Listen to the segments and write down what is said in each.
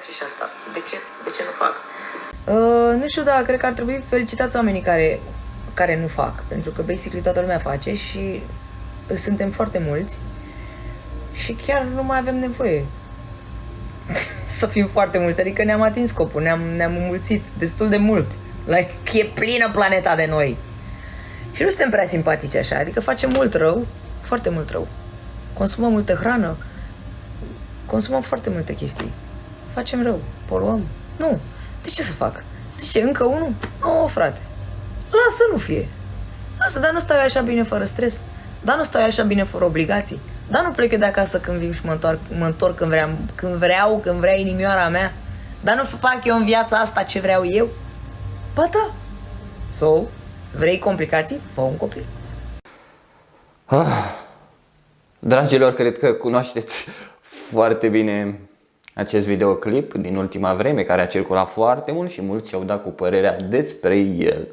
face și asta. De ce? De ce nu fac? Nu știu, dar cred că ar trebui felicitați oamenii care nu fac, pentru că basically toată lumea face și suntem foarte mulți și chiar nu mai avem nevoie să fim foarte mulți, adică ne-am atins scopul, ne-am înmulțit destul de mult, like, e plină planeta de noi și nu suntem prea simpatici așa, adică facem mult rău, foarte mult rău, consumăm multă hrană, consumăm foarte multe chestii, facem rău, poluăm, nu, de ce să fac? De ce? Încă unul? Nu, frate, lasă nu fie, lasă, dar nu stau așa bine fără stres, dar nu stau așa bine fără obligații, dar nu plec eu de acasă când vin și mă întorc când vrea inimioara mea, dar nu fac eu în viața asta ce vreau eu? Ba da. So, vrei complicații? Fă un copil. Dragilor, cred că cunoașteți foarte bine acest videoclip din ultima vreme, care a circulat foarte mult și mulți și-au dat cu părerea despre el.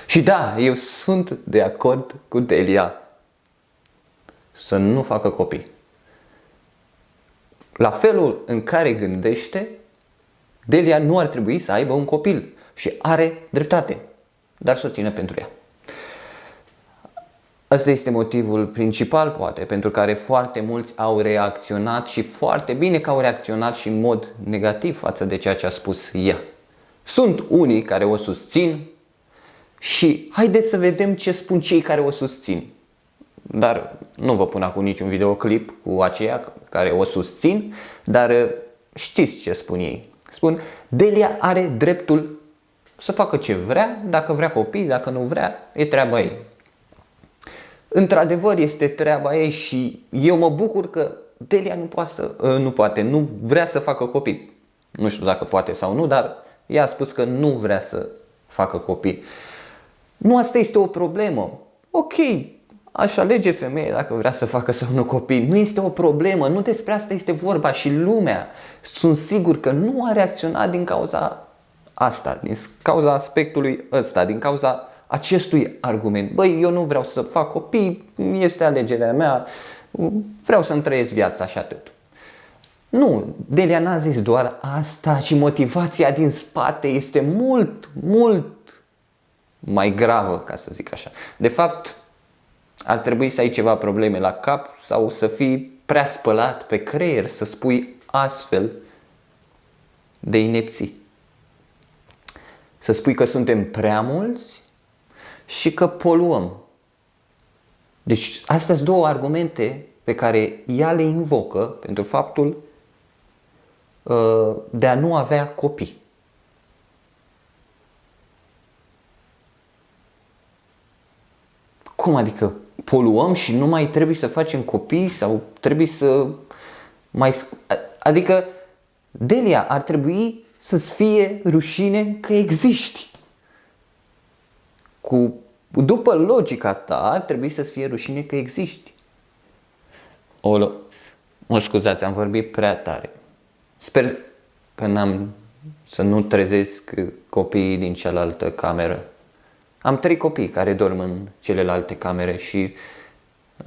Și da, eu sunt de acord cu Delia să nu facă copii. La felul în care gândește, Delia nu ar trebui să aibă un copil și are dreptate, dar să o țină pentru ea. Ăsta este motivul principal, poate, pentru care foarte mulți au reacționat și foarte bine că au reacționat și în mod negativ față de ceea ce a spus ea. Sunt unii care o susțin și haideți să vedem ce spun cei care o susțin. Dar nu vă pun acum niciun videoclip cu aceia care o susțin, dar știți ce spun ei. Spun, Delia are dreptul să facă ce vrea, dacă vrea copii, dacă nu vrea, e treaba ei. Într-adevăr este treaba ei și eu mă bucur că Delia nu vrea să facă copii. Nu știu dacă poate sau nu, dar ea a spus că nu vrea să facă copii. Nu, asta este o problemă. Ok, aș alege femeie dacă vrea să facă sau nu copii. Nu este o problemă, nu despre asta este vorba și lumea. Sunt sigur că nu a reacționat din cauza asta, din cauza aspectului ăsta, din cauza acestui argument. Băi, eu nu vreau să fac copii, este alegerea mea, vreau să-mi trăiesc viața și atât. Nu, Delia n-a zis doar asta, ci motivația din spate este mult, mult mai gravă, ca să zic așa. De fapt, ar trebui să ai ceva probleme la cap sau să fii prea spălat pe creier să spui astfel de inepții. Să spui că suntem prea mulți și că poluăm. Deci astea sunt două argumente pe care ea le invocă pentru faptul de a nu avea copii. Cum adică poluăm și nu mai trebuie să facem copii sau trebuie să mai... Adică, Delia, ar trebui să-ți fie rușine că existi. După logica ta, ar trebui să-ți fie rușine că existi. Mă scuzați, am vorbit prea tare. Sper că să nu trezesc copiii din cealaltă cameră. Am 3 copii care dorm în celelalte camere și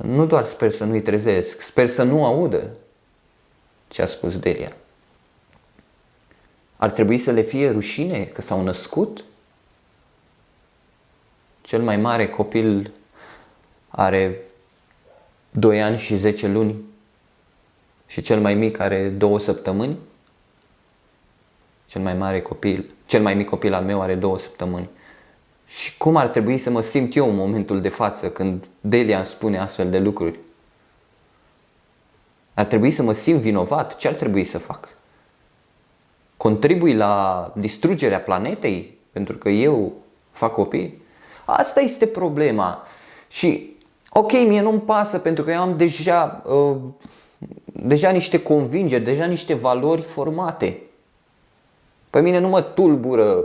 nu doar sper să nu-i trezesc, sper să nu audă ce a spus Delia. Ar trebui să le fie rușine că s-au născut? Cel mai mare copil are 2 ani și 10 luni și cel mai mic are 2 săptămâni. Cel mai mic copil al meu are 2 săptămâni. Și cum ar trebui să mă simt eu în momentul de față când Delia îmi spune astfel de lucruri? Ar trebui să mă simt vinovat? Ce ar trebui să fac? Contribui la distrugerea planetei pentru că eu fac copii? Asta este problema. Și ok, mie nu-mi pasă pentru că eu am deja niște convingeri, deja niște valori formate. Pe mine nu mă tulbură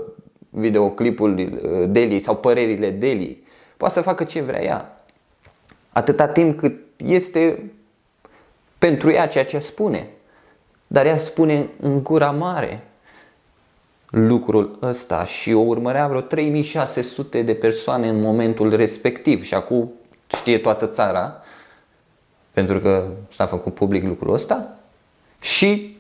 videoclipul Deliei sau părerile Deliei. Poate să facă ce vrea ea. Atâta timp cât este pentru ea ceea ce spune. Dar ea spune în gura mare lucrul ăsta și o urmărea vreo 3600 de persoane în momentul respectiv. Și acum știe toată țara, pentru că s-a făcut public lucrul ăsta. Și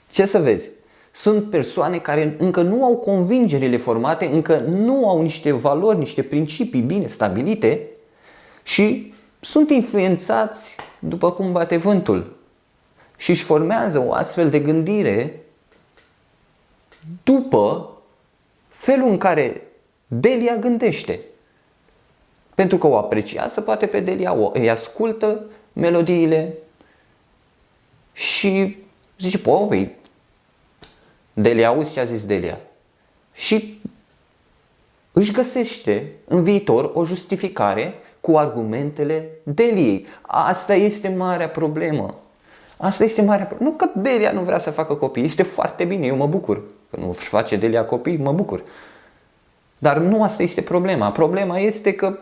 Ce să vezi? Sunt persoane care încă nu au convingerile formate, încă nu au niște valori, niște principii bine stabilite și sunt influențați după cum bate vântul și își formează o astfel de gândire după felul în care Delia gândește. Pentru că o apreciază poate pe Delia, îi ascultă melodiile și zice, păi, Delia, auzi ce a zis Delia? Și își găsește în viitor o justificare cu argumentele Deliei. Asta este marea problemă. Asta este marea problemă. Nu că Delia nu vrea să facă copii, este foarte bine, eu mă bucur. Că nu își face Delia copii, mă bucur. Dar nu asta este problema. Problema este că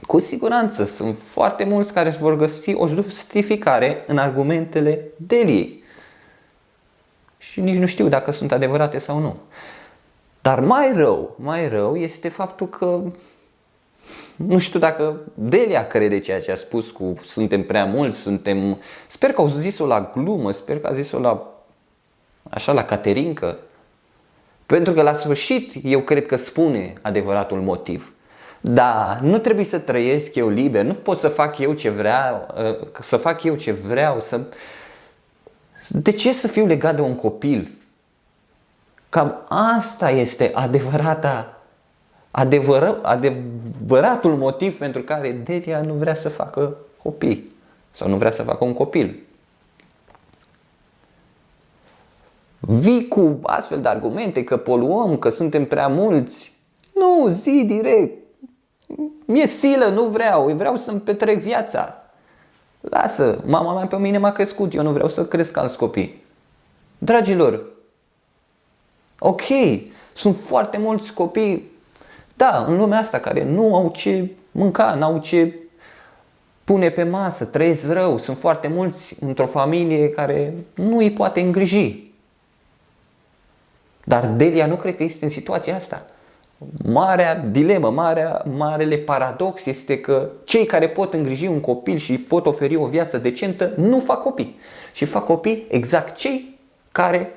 cu siguranță sunt foarte mulți care își vor găsi o justificare în argumentele Deliei. Și nici nu știu dacă sunt adevărate sau nu. Dar mai rău este faptul că nu știu dacă Delia crede ceea ce a spus cu suntem prea mulți, Sper că au zis-o la glumă, sper că a zis-o la Caterinca. Pentru că la sfârșit eu cred că spune adevăratul motiv. Da, nu trebuie să trăiesc eu liber, nu pot să fac eu ce vreau, De ce să fiu legat de un copil? Cam asta este adevăratul motiv pentru care Delia nu vrea să facă copii sau nu vrea să facă un copil. Vii cu astfel de argumente că poluăm, că suntem prea mulți. Nu, zi direct. Mi-e silă, nu vreau să-mi petrec viața. Lasă, mama mea pe mine m-a crescut, eu nu vreau să cresc alți copii. Dragilor, ok, sunt foarte mulți copii, da, în lumea asta care nu au ce mânca, n-au ce pune pe masă, trăiesc rău. Sunt foarte mulți într-o familie care nu îi poate îngriji. Dar Delia nu cred că este în situația asta. Marea dilemă, marele paradox este că cei care pot îngriji un copil și îi pot oferi o viață decentă nu fac copii. Și fac copii exact cei care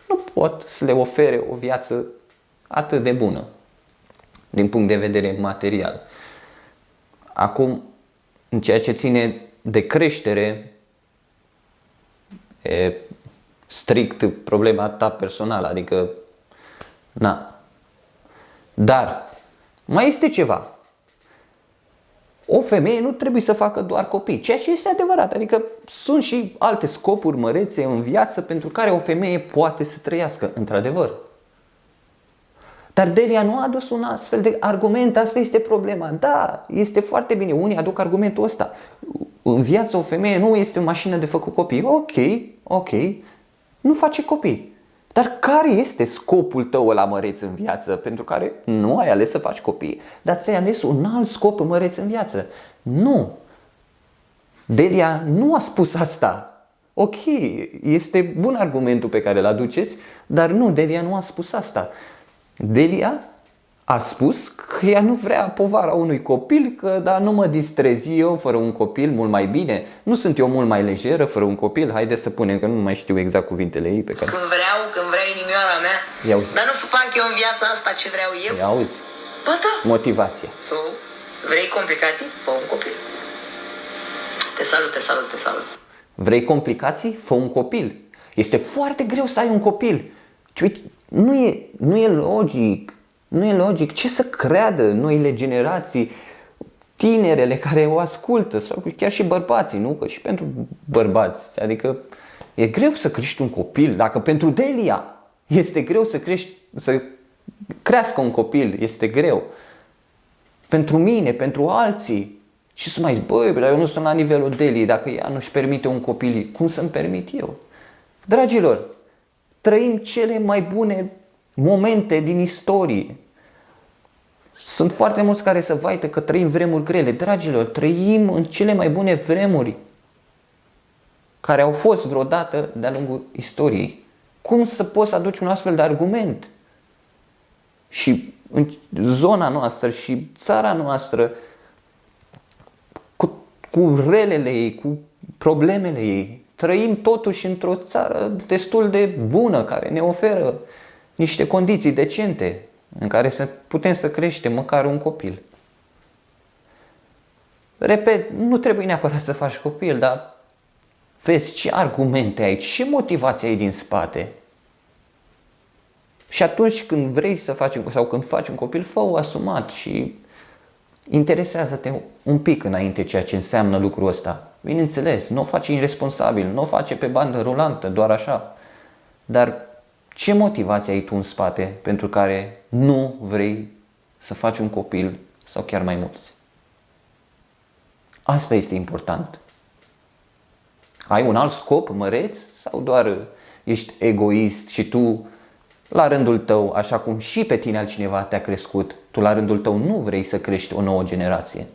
nu pot să le ofere o viață atât de bună din punct de vedere material. Acum, în ceea ce ține de creștere, e strict problema ta personală, adică Dar mai este ceva. O femeie nu trebuie să facă doar copii, ceea ce este adevărat. Adică sunt și alte scopuri mărețe în viață pentru care o femeie poate să trăiască, într-adevăr. Dar Delia nu a adus un astfel de argument, asta este problema. Da, este foarte bine, unii aduc argumentul ăsta. În viață o femeie nu este o mașină de făcut copii. Ok, nu face copii. Dar care este scopul tău ăla măreț în viață pentru care nu ai ales să faci copii, dar ți-ai ales un alt scop măreț în viață? Nu. Delia nu a spus asta. Ok, este bun argumentul pe care îl aduceți, dar nu, Delia nu a spus asta. Delia a spus că ea nu vrea povara unui copil, că dar nu mă distrez eu fără un copil mult mai bine. Nu sunt eu mult mai lejeră fără un copil? Haideți să punem, că nu mai știu exact cuvintele ei pe care... Când vrea inimioara mea, dar nu fac eu în viața asta ce vreau eu. Ia auzi? Ba da. Motivație. Vrei complicații? Fă un copil. Te salut. Vrei complicații? Fă un copil. Este foarte greu să ai un copil. Nu e logic. Nu e logic. Ce să creadă noile generații, tinerele care o ascultă, sau chiar și bărbații, nu? Că și pentru bărbați. Adică e greu să crești un copil. Dacă pentru Delia este greu să crească un copil, este greu. Pentru mine, pentru alții. Și să mai zic, băi, dar eu nu sunt la nivelul Deliei. Dacă ea nu-și permite un copil, cum să-mi permit eu? Dragilor, trăim cele mai bune momente din istorie. Sunt foarte mulți care se vaită că trăim vremuri grele. Dragilor, trăim în cele mai bune vremuri care au fost vreodată de-a lungul istoriei. Cum să poți să aduci un astfel de argument? Și în zona noastră și țara noastră, cu relele ei, cu problemele ei, trăim totuși într-o țară destul de bună, care ne oferă niște condiții decente în care să putem să creștem măcar un copil. Repet, nu trebuie neapărat să faci copil, dar vezi ce argumente ai, ce motivație ai din spate. Și atunci când vrei să faci sau când faci un copil, fă-o asumat și interesează-te un pic înainte ceea ce înseamnă lucrul ăsta. Bineînțeles, nu o faci irresponsabil, nu o face pe bandă rulantă, doar așa. Dar ce motivație ai tu în spate pentru care nu vrei să faci un copil sau chiar mai mulți? Asta este important. Ai un alt scop măreț sau doar ești egoist și tu, la rândul tău, așa cum și pe tine altcineva te-a crescut, tu la rândul tău nu vrei să crești o nouă generație?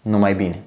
Numai bine!